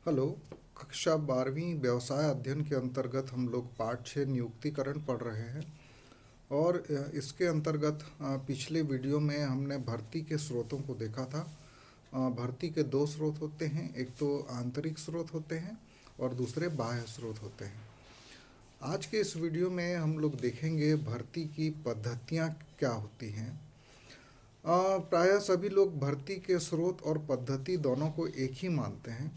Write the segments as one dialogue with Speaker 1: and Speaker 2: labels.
Speaker 1: Hello. कक्षा 12वीं व्यवसाय अध्ययन के अंतर्गत हम लोग पाठ 6 नियुक्तिकरण पढ़ रहे हैं। और इसके अंतर्गत पिछले वीडियो में हमने भर्ती के स्रोतों को देखा था। भर्ती के दो स्रोत होते हैं, एक तो आंतरिक स्रोत होते हैं और दूसरे बाह्य स्रोत होते हैं। आज के इस वीडियो में हम लोग देखेंगे भर्ती की पद्धतियाँ क्या होती हैं। प्रायः सभी लोग भर्ती के स्रोत और पद्धति दोनों को एक ही मानते हैं,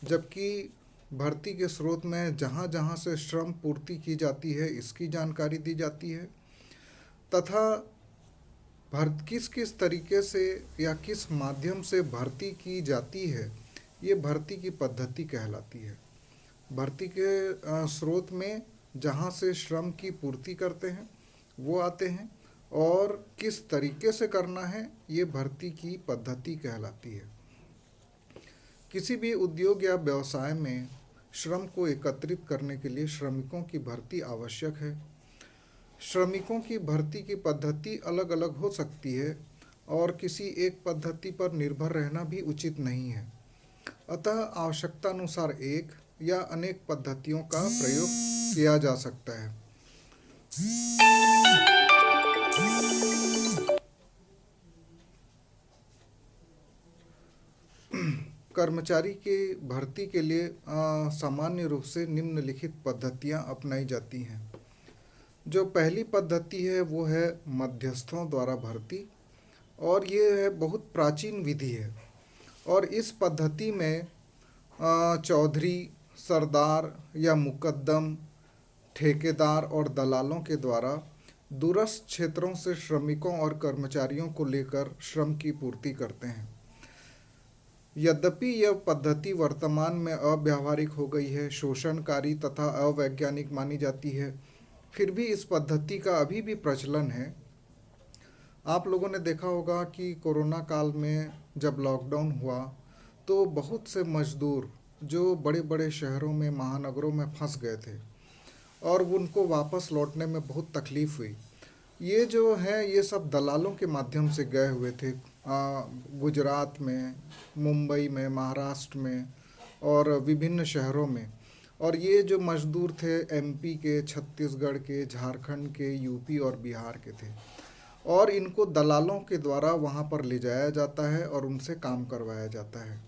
Speaker 1: जबकि भर्ती के स्रोत में जहाँ जहाँ से श्रम पूर्ति की जाती है इसकी जानकारी दी जाती है, तथा किस किस तरीके से या किस माध्यम से भर्ती की जाती है ये भर्ती की पद्धति कहलाती है। भर्ती के स्रोत में जहाँ से श्रम की पूर्ति करते हैं वो आते हैं, और किस तरीके से करना है ये भर्ती की पद्धति कहलाती है। किसी भी उद्योग या व्यवसाय में श्रम को एकत्रित करने के लिए श्रमिकों की भर्ती आवश्यक है। श्रमिकों की भर्ती की पद्धति अलग अलग हो सकती है और किसी एक पद्धति पर निर्भर रहना भी उचित नहीं है। अतः आवश्यकतानुसार एक या अनेक पद्धतियों का प्रयोग किया जा सकता है। कर्मचारी की भर्ती के लिए सामान्य रूप से निम्नलिखित पद्धतियां अपनाई जाती हैं। जो पहली पद्धति है वो है मध्यस्थों द्वारा भर्ती, और ये है बहुत प्राचीन विधि है। और इस पद्धति में चौधरी, सरदार या मुकद्दम, ठेकेदार और दलालों के द्वारा दूरस्थ क्षेत्रों से श्रमिकों और कर्मचारियों को लेकर श्रम की पूर्ति करते हैं। यद्यपि यह पद्धति वर्तमान में अव्यावहारिक हो गई है, शोषणकारी तथा अवैज्ञानिक मानी जाती है, फिर भी इस पद्धति का अभी भी प्रचलन है। आप लोगों ने देखा होगा कि कोरोना काल में जब लॉकडाउन हुआ तो बहुत से मजदूर जो बड़े बड़े शहरों में, महानगरों में फंस गए थे और उनको वापस लौटने में बहुत तकलीफ़ हुई। ये जो है ये सब दलालों के माध्यम से गए हुए थे, गुजरात में, मुंबई में, महाराष्ट्र में और विभिन्न शहरों में। और ये जो मजदूर थे एमपी के, छत्तीसगढ़ के, झारखंड के, यूपी और बिहार के थे, और इनको दलालों के द्वारा वहाँ पर ले जाया जाता है और उनसे काम करवाया जाता है।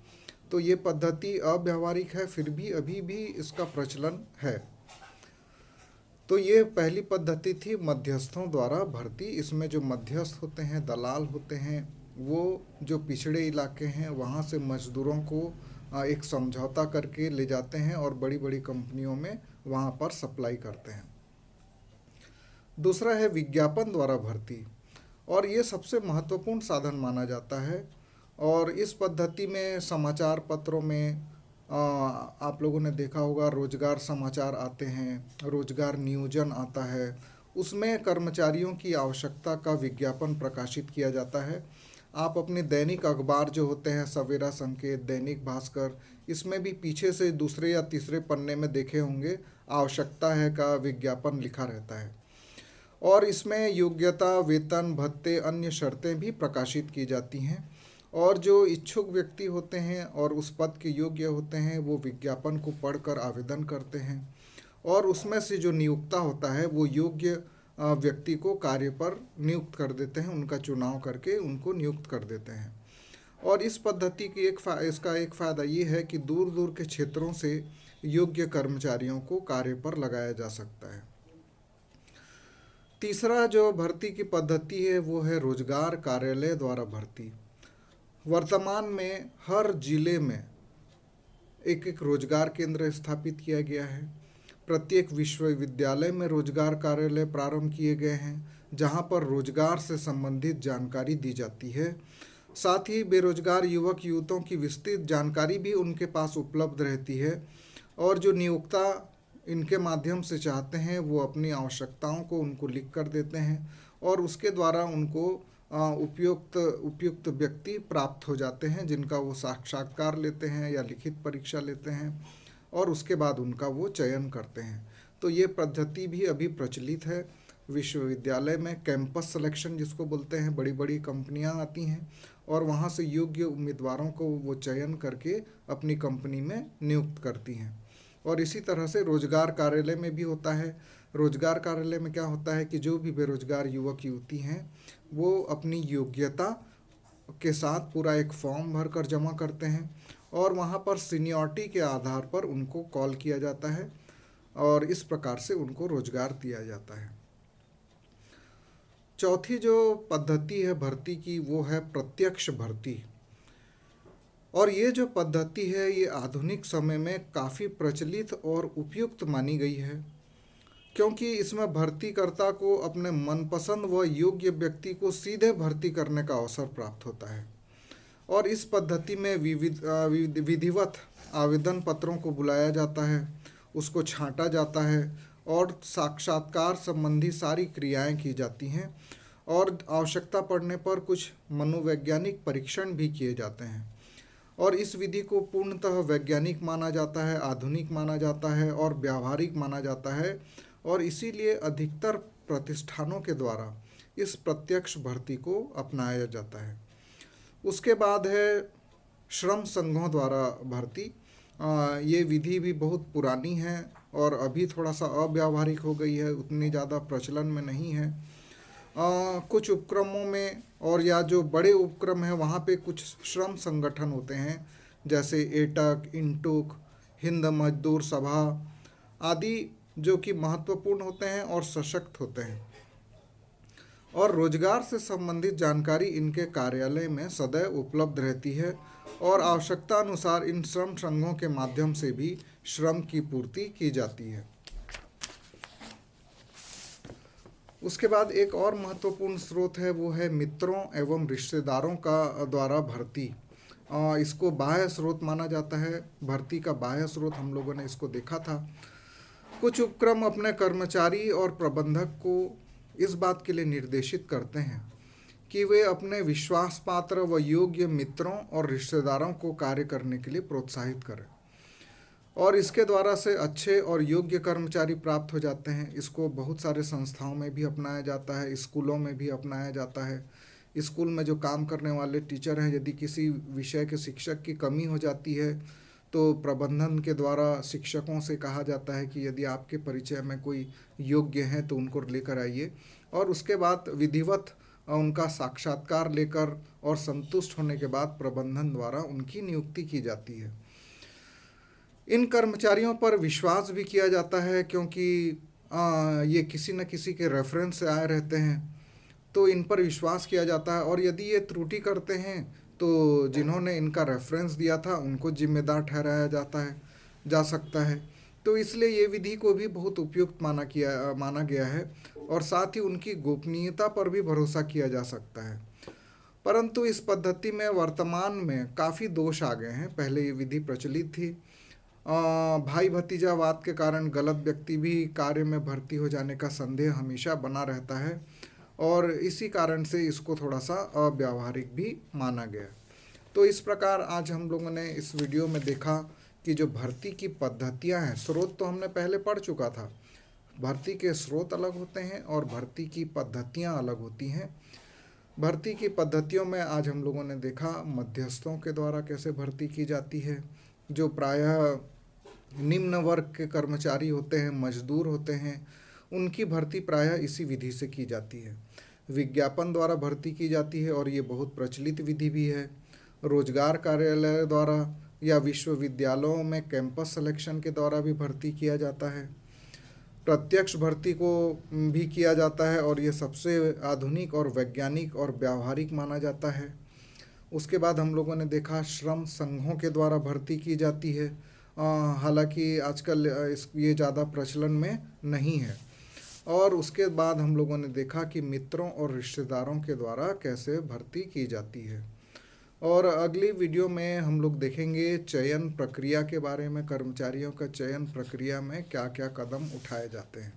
Speaker 1: तो ये पद्धति अव्यावहारिक है, फिर भी अभी भी इसका प्रचलन है। तो ये पहली पद्धति थी मध्यस्थों द्वारा भर्ती। इसमें जो मध्यस्थ होते हैं, दलाल होते हैं, वो जो पिछड़े इलाके हैं वहाँ से मजदूरों को एक समझौता करके ले जाते हैं और बड़ी बड़ी कंपनियों में वहाँ पर सप्लाई करते हैं। दूसरा है विज्ञापन द्वारा भर्ती, और ये सबसे महत्वपूर्ण साधन माना जाता है। और इस पद्धति में समाचार पत्रों में आप लोगों ने देखा होगा रोजगार समाचार आते हैं, रोजगार नियोजन आता है, उसमें कर्मचारियों की आवश्यकता का विज्ञापन प्रकाशित किया जाता है। आप अपने दैनिक अखबार जो होते हैं, सवेरा संकेत, दैनिक भास्कर, इसमें भी पीछे से दूसरे या तीसरे पन्ने में देखे होंगे आवश्यकता है का विज्ञापन लिखा रहता है। और इसमें योग्यता, वेतन, भत्ते, अन्य शर्तें भी प्रकाशित की जाती हैं। और जो इच्छुक व्यक्ति होते हैं और उस पद के योग्य होते हैं वो विज्ञापन को पढ़कर आवेदन करते हैं, और उसमें से जो नियुक्ता होता है वो योग्य व्यक्ति को कार्य पर नियुक्त कर देते हैं, उनका चुनाव करके उनको नियुक्त कर देते हैं। और इस पद्धति की इसका एक फ़ायदा ये है कि दूर दूर के क्षेत्रों से योग्य कर्मचारियों को कार्य पर लगाया जा सकता है। तीसरा जो भर्ती की पद्धति है वो है रोजगार कार्यालय द्वारा भर्ती। वर्तमान में हर जिले में एक एक रोजगार केंद्र स्थापित किया गया है। प्रत्येक विश्वविद्यालय में रोजगार कार्यालय प्रारंभ किए गए हैं जहां पर रोजगार से संबंधित जानकारी दी जाती है। साथ ही बेरोजगार युवक युवतियों की विस्तृत जानकारी भी उनके पास उपलब्ध रहती है, और जो नियोक्ता इनके माध्यम से चाहते हैं वो अपनी आवश्यकताओं को उनको लिख कर देते हैं, और उसके द्वारा उनको उपयुक्त व्यक्ति प्राप्त हो जाते हैं जिनका वो साक्षात्कार लेते हैं या लिखित परीक्षा लेते हैं, और उसके बाद उनका वो चयन करते हैं। तो ये पद्धति भी अभी प्रचलित है। विश्वविद्यालय में कैंपस सिलेक्शन जिसको बोलते हैं, बड़ी बड़ी कंपनियां आती हैं और वहाँ से योग्य उम्मीदवारों को वो चयन करके अपनी कंपनी में नियुक्त करती हैं। और इसी तरह से रोजगार कार्यालय में भी होता है। रोजगार कार्यालय में क्या होता है कि जो भी बेरोजगार युवक युवती हैं वो अपनी योग्यता के साथ पूरा एक फॉर्म भर कर जमा करते हैं और वहाँ पर सीनियरिटी के आधार पर उनको कॉल किया जाता है और इस प्रकार से उनको रोजगार दिया जाता है। चौथी जो पद्धति है भर्ती की वो है प्रत्यक्ष भर्ती। और ये जो पद्धति है ये आधुनिक समय में काफ़ी प्रचलित और उपयुक्त मानी गई है, क्योंकि इसमें भर्तीकर्ता को अपने मनपसंद व योग्य व्यक्ति को सीधे भर्ती करने का अवसर प्राप्त होता है। और इस पद्धति में विधिवत आवेदन पत्रों को बुलाया जाता है, उसको छांटा जाता है और साक्षात्कार संबंधी सारी क्रियाएं की जाती हैं और आवश्यकता पड़ने पर कुछ मनोवैज्ञानिक परीक्षण भी किए जाते हैं। और इस विधि को पूर्णतः वैज्ञानिक माना जाता है, आधुनिक माना जाता है और व्यावहारिक माना जाता है और इसीलिए अधिकतर प्रतिष्ठानों के द्वारा इस प्रत्यक्ष भर्ती को अपनाया जाता है। उसके बाद है श्रम संघों द्वारा भर्ती। ये विधि भी बहुत पुरानी है और अभी थोड़ा सा अव्यावहारिक हो गई है, उतनी ज़्यादा प्रचलन में नहीं है। कुछ उपक्रमों में और या जो बड़े उपक्रम हैं वहाँ पे कुछ श्रम संगठन होते हैं, जैसे एटक, इंटुक, हिंद मजदूर सभा आदि, जो कि महत्वपूर्ण होते हैं और सशक्त होते हैं। और रोजगार से संबंधित जानकारी इनके कार्यालय में सदैव उपलब्ध रहती है और आवश्यकता अनुसार इन श्रम संघों के माध्यम से भी श्रम की पूर्ति की जाती है। उसके बाद एक और महत्वपूर्ण स्रोत है वो है मित्रों एवं रिश्तेदारों का द्वारा भर्ती। इसको बाह्य स्रोत माना जाता है। भर्ती का बाह्य स्रोत हम लोगों ने इसको देखा था। कुछ उपक्रम अपने कर्मचारी और प्रबंधक को इस बात के लिए निर्देशित करते हैं कि वे अपने विश्वास पात्र व योग्य मित्रों और रिश्तेदारों को कार्य करने के लिए प्रोत्साहित करें और इसके द्वारा से अच्छे और योग्य कर्मचारी प्राप्त हो जाते हैं। इसको बहुत सारे संस्थाओं में भी अपनाया जाता है, स्कूलों में भी अपनाया जाता है। स्कूल में जो काम करने वाले टीचर हैं, यदि किसी विषय के शिक्षक की कमी हो जाती है तो प्रबंधन के द्वारा शिक्षकों से कहा जाता है कि यदि आपके परिचय में कोई योग्य हैं तो उनको लेकर आइए और उसके बाद विधिवत उनका साक्षात्कार लेकर और संतुष्ट होने के बाद प्रबंधन द्वारा उनकी नियुक्ति की जाती है। इन कर्मचारियों पर विश्वास भी किया जाता है, क्योंकि ये किसी न किसी के रेफरेंस से आए रहते हैं, तो इन पर विश्वास किया जाता है और यदि ये त्रुटि करते हैं तो जिन्होंने इनका रेफरेंस दिया था उनको जिम्मेदार ठहराया जा सकता है। तो इसलिए ये विधि को भी बहुत उपयुक्त माना गया है और साथ ही उनकी गोपनीयता पर भी भरोसा किया जा सकता है। परंतु इस पद्धति में वर्तमान में काफ़ी दोष आ गए हैं। पहले ये विधि प्रचलित थी। भाई भतीजावाद के कारण गलत व्यक्ति भी कार्य में भर्ती हो जाने का संदेह हमेशा बना रहता है और इसी कारण से इसको थोड़ा सा अव्यावहारिक भी माना गया। तो इस प्रकार आज हम लोगों ने इस वीडियो में देखा कि जो भर्ती की पद्धतियां हैं, स्रोत तो हमने पहले पढ़ चुका था। भर्ती के स्रोत अलग होते हैं और भर्ती की पद्धतियां अलग होती हैं। भर्ती की पद्धतियों में आज हम लोगों ने देखा मध्यस्थों के द्वारा कैसे भर्ती की जाती है, जो प्रायः निम्न वर्ग के कर्मचारी होते हैं, मजदूर होते हैं, उनकी भर्ती प्रायः इसी विधि से की जाती है। विज्ञापन द्वारा भर्ती की जाती है और ये बहुत प्रचलित विधि भी है। रोजगार कार्यालय द्वारा या विश्वविद्यालयों में कैंपस सिलेक्शन के द्वारा भी भर्ती किया जाता है। प्रत्यक्ष भर्ती को भी किया जाता है और ये सबसे आधुनिक और वैज्ञानिक और व्यावहारिक माना जाता है। उसके बाद हम लोगों ने देखा श्रम संघों के द्वारा भर्ती की जाती है। हालांकि आजकल ये ज़्यादा प्रचलन में नहीं है। और उसके बाद हम लोगों ने देखा कि मित्रों और रिश्तेदारों के द्वारा कैसे भर्ती की जाती है। और अगली वीडियो में हम लोग देखेंगे चयन प्रक्रिया के बारे में, कर्मचारियों का चयन प्रक्रिया में क्या क्या कदम उठाए जाते हैं।